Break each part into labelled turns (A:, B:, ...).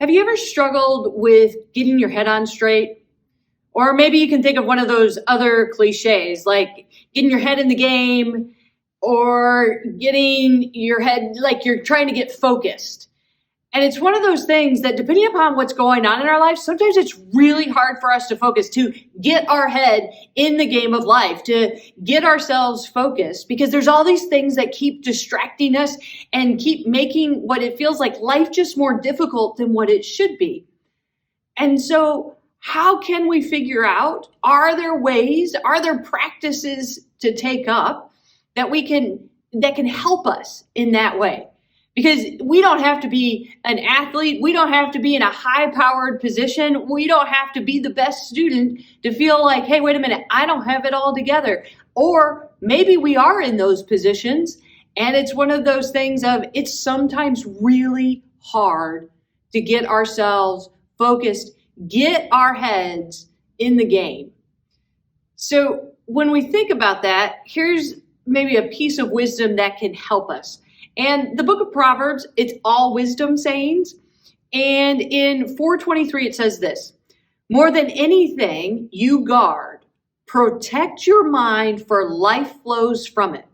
A: Have you ever struggled with getting your head on straight? Or maybe you can think of one of those other cliches, like getting your head in the game or getting your head, like you're trying to get focused. And it's one of those things that, depending upon what's going on in our life, sometimes it's really hard for us to focus, to get our head in the game of life, to get ourselves focused, because there's all these things that keep distracting us and keep making what it feels like life just more difficult than what it should be. And so how can we figure out, are there ways, are there practices to take up that can help us in that way? Because we don't have to be an athlete. We don't have to be in a high-powered position. We don't have to be the best student to feel like, hey, wait a minute, I don't have it all together. Or maybe we are in those positions, and it's one of those things of it's sometimes really hard to get ourselves focused, get our heads in the game. So when we think about that, here's maybe a piece of wisdom that can help us. And the book of Proverbs, it's all wisdom sayings. And in 4:23, it says this: more than anything you guard, protect your mind, for life flows from it.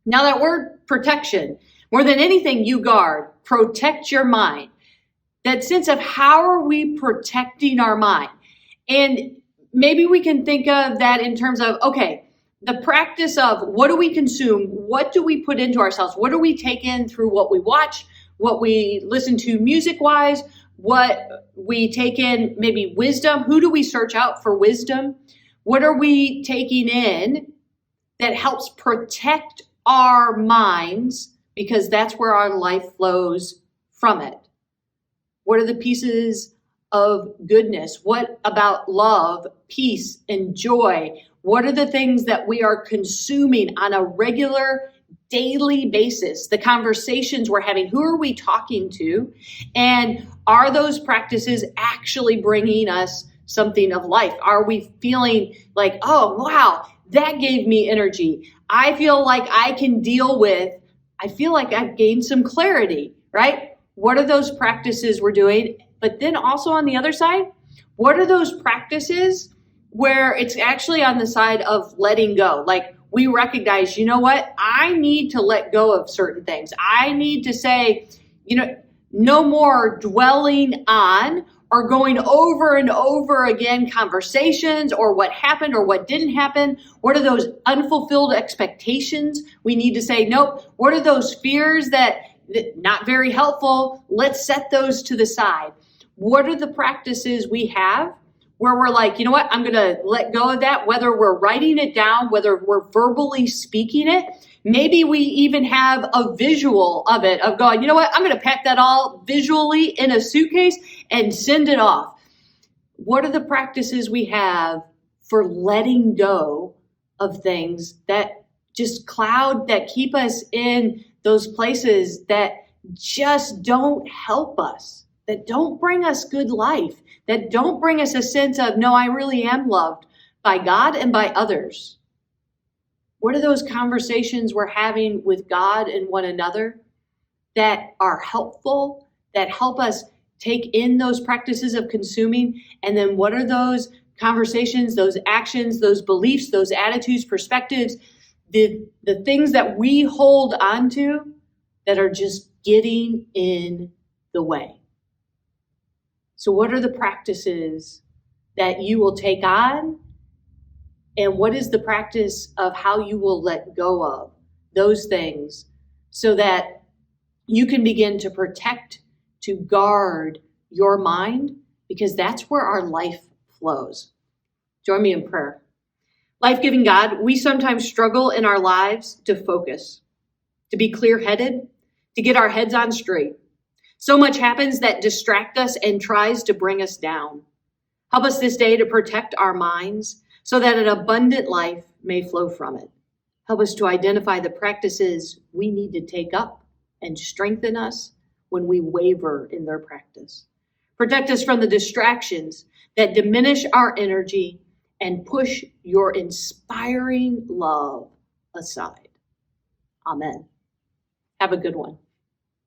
A: Now that word protection, more than anything you guard, protect your mind. That sense of how are we protecting our mind? And maybe we can think of that in terms of, okay, the practice of what do we consume? What do we put into ourselves? What do we take in through what we watch, what we listen to music-wise, what we take in, maybe wisdom? Who do we search out for wisdom? What are we taking in that helps protect our minds? Because that's where our life flows from it. What are the pieces of goodness? What about love, peace, and joy? What are the things that we are consuming on a regular, daily basis? The conversations we're having, who are we talking to? And are those practices actually bringing us something of life? Are we feeling like, oh, wow, that gave me energy. I feel like I feel like I've gained some clarity, right? What are those practices we're doing? But then also on the other side, what are those practices where it's actually on the side of letting go? Like we recognize, you know what? I need to let go of certain things. I need to say, no more dwelling on or going over and over again conversations or what happened or what didn't happen. What are those unfulfilled expectations? We need to say, nope. What are those fears that not very helpful? Let's set those to the side. What are the practices we have where we're like, you know what, I'm going to let go of that, whether we're writing it down, whether we're verbally speaking it. Maybe we even have a visual of it, of going, you know what, I'm going to pack that all visually in a suitcase and send it off. What are the practices we have for letting go of things that just cloud, that keep us in those places that just don't help us, that don't bring us good life, that don't bring us a sense of, no, I really am loved by God and by others? What are those conversations we're having with God and one another that are helpful, that help us take in those practices of consuming? And then what are those conversations, those actions, those beliefs, those attitudes, perspectives, the things that we hold on to that are just getting in the way? So what are the practices that you will take on? And what is the practice of how you will let go of those things so that you can begin to protect, to guard your mind? Because that's where our life flows. Join me in prayer. Life-giving God, we sometimes struggle in our lives to focus, to be clear-headed, to get our heads on straight. So much happens that distracts us and tries to bring us down. Help us this day to protect our minds so that an abundant life may flow from it. Help us to identify the practices we need to take up and strengthen us when we waver in their practice. Protect us from the distractions that diminish our energy and push your inspiring love aside. Amen. Have a good one.